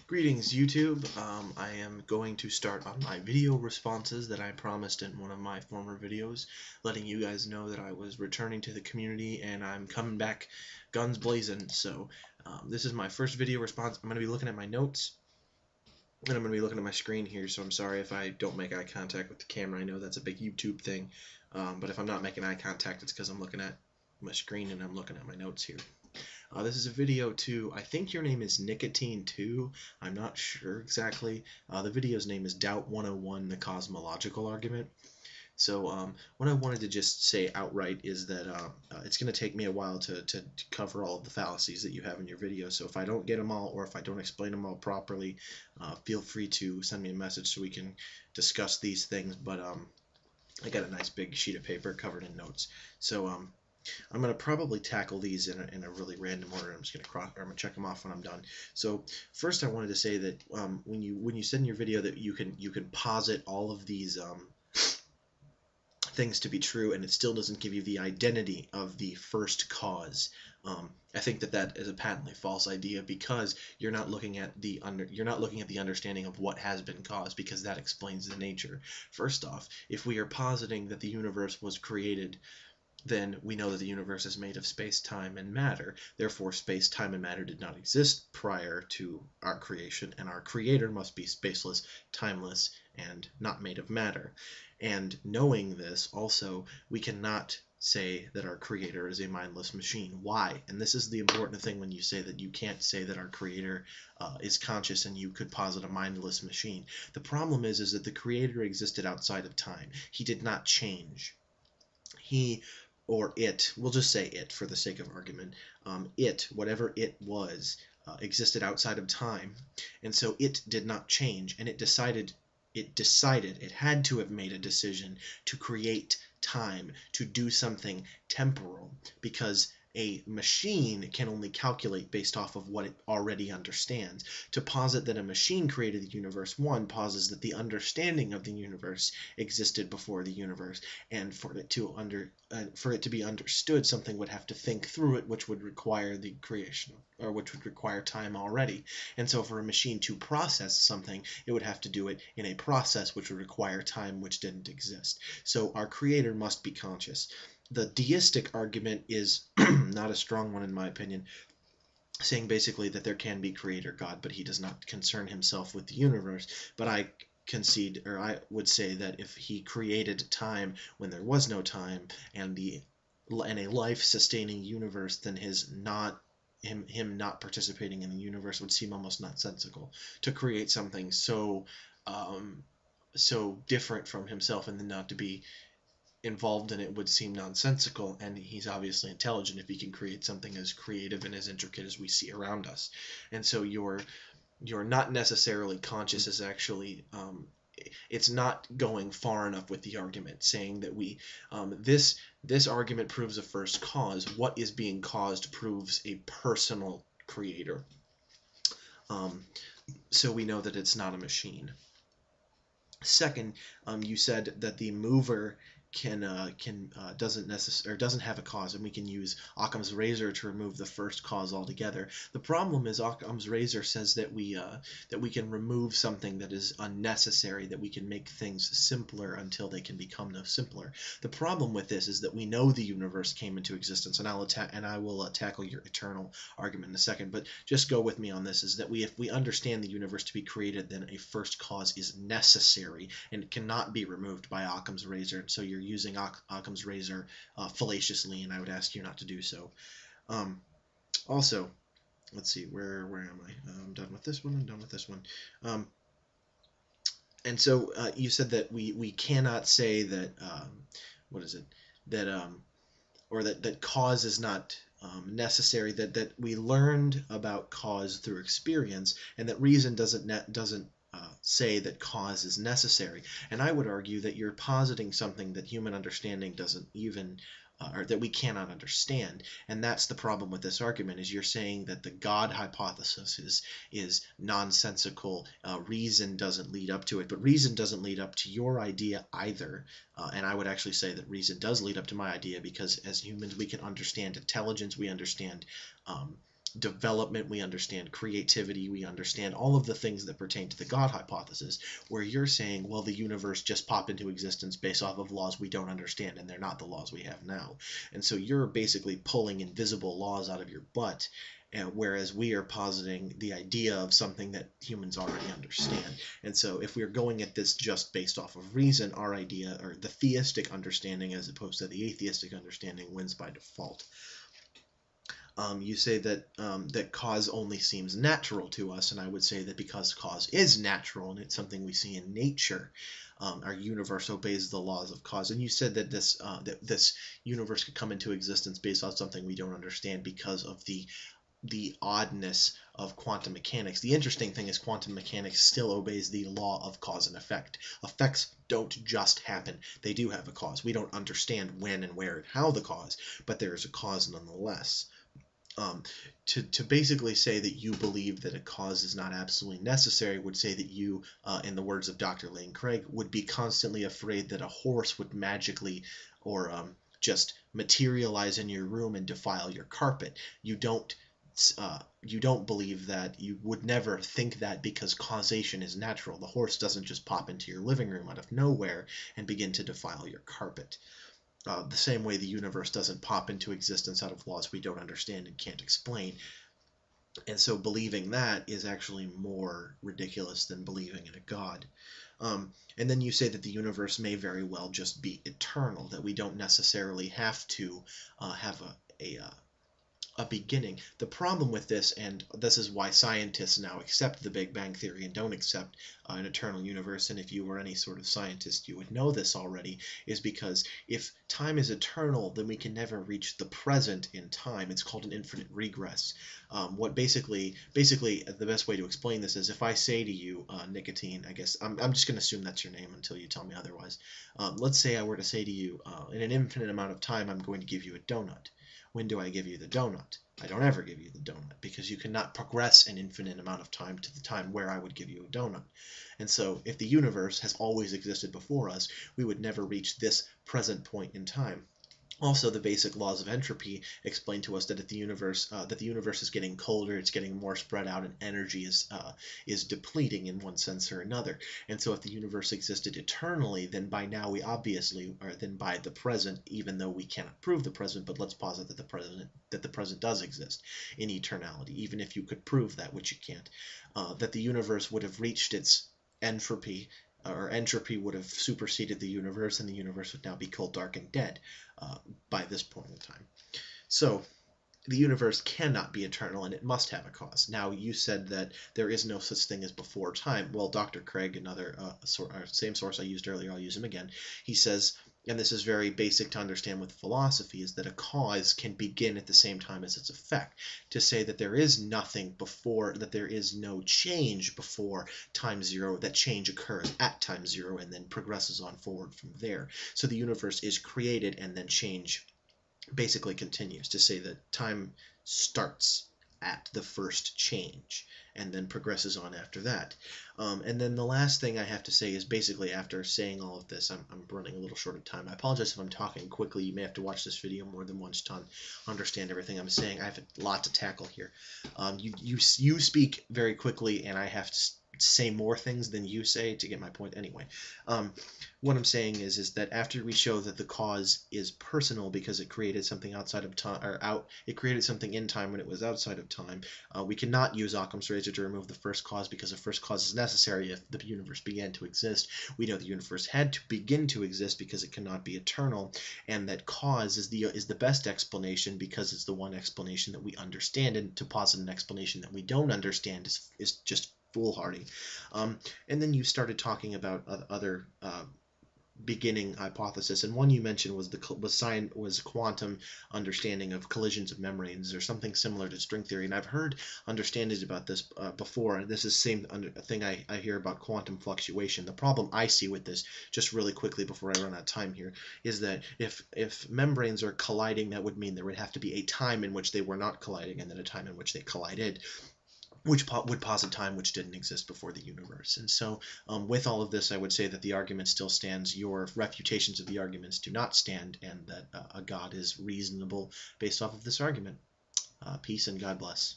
Greetings YouTube. I am going to start on my video responses that I promised in one of my former videos, letting you guys know that I was returning to the community and I'm coming back guns blazing. So this is my first video response. I'm going to be looking at my notes and I'm going to be looking at my screen here, so I'm sorry if I don't make eye contact with the camera. I know that's a big YouTube thing, but if I'm not making eye contact, it's because I'm looking at my screen and I'm looking at my notes here. This is a video to, I think your name is Nicotine2, I'm not sure exactly. The video's name is Doubt 101, the Cosmological Argument. So what I wanted to just say outright is that it's going to take me a while to cover all of the fallacies that you have in your video. So if I don't get them all, or if I don't explain them all properly, feel free to send me a message so we can discuss these things. But I got a nice big sheet of paper covered in notes. So I'm going to probably tackle these in a really random order. I'm just going to check them off when I'm done. So first, I wanted to say that when you said in your video that you can posit all of these things to be true, and it still doesn't give you the identity of the first cause. I think that is a patently false idea, because you're not looking at the understanding of what has been caused, because that explains the nature. First off, if we are positing that the universe was created, then we know that the universe is made of space, time, and matter. Therefore, space, time, and matter did not exist prior to our creation, and our creator must be spaceless, timeless, and not made of matter. And knowing this, also, we cannot say that our creator is a mindless machine. Why? And this is the important thing when you say that you can't say that our creator is conscious and you could posit a mindless machine. The problem is that the creator existed outside of time. He did not change. He, or it, we'll just say it for the sake of argument, whatever it was, existed outside of time, and so it did not change, and it had to have made a decision to create time, to do something temporal, because a machine can only calculate based off of what it already understands. To posit that a machine created the universe, one, posits that the understanding of the universe existed before the universe, and for it to be understood, something would have to think through it, which would require the creation, or which would require time already. And so for a machine to process something, it would have to do it in a process which would require time, which didn't exist. So our creator must be conscious. The deistic argument is not a strong one in my opinion, saying basically that there can be creator God, but he does not concern himself with the universe. But I concede, or I would say, that if he created time when there was no time, and a life-sustaining universe, then him not participating in the universe would seem almost nonsensical. To create something so different from himself and then not to be involved in it would seem nonsensical, and he's obviously intelligent if he can create something as creative and as intricate as we see around us. And so you're not necessarily conscious is actually it's not going far enough with the argument, saying that this argument proves a first cause. What is being caused proves a personal creator. So we know that it's not a machine. Second, you said that the mover doesn't have a cause, and we can use Occam's razor to remove the first cause altogether. The problem is Occam's razor says that we can remove something that is unnecessary, that we can make things simpler until they can become no simpler. The problem with this is that we know the universe came into existence, and I will tackle your eternal argument in a second. But just go with me on this: is that if we understand the universe to be created, then a first cause is necessary, and it cannot be removed by Occam's razor. So you're using Occam's razor fallaciously, and I would ask you not to do so. Also, let's see, where am I? I'm done with this one. I'm done with this one. And so you said that we cannot say that that cause is not necessary. That we learned about cause through experience, and that reason doesn't say that cause is necessary. And I would argue that you're positing something that human understanding doesn't even, or that we cannot understand. And that's the problem with this argument, is you're saying that the God hypothesis is nonsensical, reason doesn't lead up to it. But reason doesn't lead up to your idea either. And I would actually say that reason does lead up to my idea, because as humans we can understand intelligence, we understand development, we understand creativity, we understand all of the things that pertain to the God hypothesis, where you're saying, well, the universe just popped into existence based off of laws we don't understand, and they're not the laws we have now. And so you're basically pulling invisible laws out of your butt, whereas we are positing the idea of something that humans already understand. And so if we're going at this just based off of reason, our idea, or the theistic understanding as opposed to the atheistic understanding, wins by default. You say that that cause only seems natural to us, and I would say that because cause is natural and it's something we see in nature, our universe obeys the laws of cause. And you said that this universe could come into existence based on something we don't understand because of the oddness of quantum mechanics. The interesting thing is quantum mechanics still obeys the law of cause and effect. Effects don't just happen. They do have a cause. We don't understand when and where and how the cause, but there is a cause nonetheless. To basically say that you believe that a cause is not absolutely necessary would say that you, in the words of Dr. Lane Craig, would be constantly afraid that a horse would magically or just materialize in your room and defile your carpet. You don't believe that. You would never think that because causation is natural. The horse doesn't just pop into your living room out of nowhere and begin to defile your carpet. The same way the universe doesn't pop into existence out of laws we don't understand and can't explain. And so believing that is actually more ridiculous than believing in a God. And then you say that the universe may very well just be eternal, that we don't necessarily have to have a beginning. The problem with this, and this is why scientists now accept the Big Bang Theory and don't accept an eternal universe, and if you were any sort of scientist you would know this already, is because if time is eternal, then we can never reach the present in time. It's called an infinite regress. What basically the best way to explain this is if I say to you, Nicotine, I guess I'm just going to assume that's your name until you tell me otherwise. Let's say I were to say to you, in an infinite amount of time I'm going to give you a donut. When do I give you the donut? I don't ever give you the donut because you cannot progress an infinite amount of time to the time where I would give you a donut. And so if the universe has always existed before us, we would never reach this present point in time. Also, the basic laws of entropy explain to us that if the universe is getting colder, it's getting more spread out, and energy is depleting in one sense or another. And so, if the universe existed eternally, then by now we obviously, or then by the present, even though we cannot prove the present, but let's posit that the present does exist in eternality, even if you could prove that, which you can't, that the universe would have reached its entropy, or entropy would have superseded the universe, and the universe would now be cold, dark, and dead by this point in time. So the universe cannot be eternal, and it must have a cause. Now, you said that there is no such thing as before time. Well, Dr. Craig, another same source I used earlier, I'll use him again, he says, and this is very basic to understand with philosophy, is that a cause can begin at the same time as its effect. To say that there is nothing before, that there is no change before time zero, that change occurs at time zero and then progresses on forward from there. So the universe is created and then change basically continues. To say that time starts at the first change and then progresses on after that. And then the last thing I have to say is basically after saying all of this, I'm running a little short of time. I apologize if I'm talking quickly. You may have to watch this video more than once to understand everything I'm saying. I have a lot to tackle here. You speak very quickly, and I have to say more things than you say to get my point. Anyway, what I'm saying is that after we show that the cause is personal because it created something outside of time, or it created something in time when it was outside of time, we cannot use Occam's razor to remove the first cause because the first cause is necessary if the universe began to exist. We know the universe had to begin to exist because it cannot be eternal, and that cause is the best explanation because it's the one explanation that we understand, and to posit an explanation that we don't understand is just foolhardy. And then you started talking about other beginning hypothesis, and one you mentioned was quantum understanding of collisions of membranes, or something similar to string theory. And I've heard understandings about this before, and this is the same thing I hear about quantum fluctuation. The problem I see with this, just really quickly before I run out of time here, is that if membranes are colliding, that would mean there would have to be a time in which they were not colliding, and then a time in which they collided, which would posit time which didn't exist before the universe. And so with all of this, I would say that the argument still stands. Your refutations of the arguments do not stand, and that a God is reasonable based off of this argument. Peace and God bless.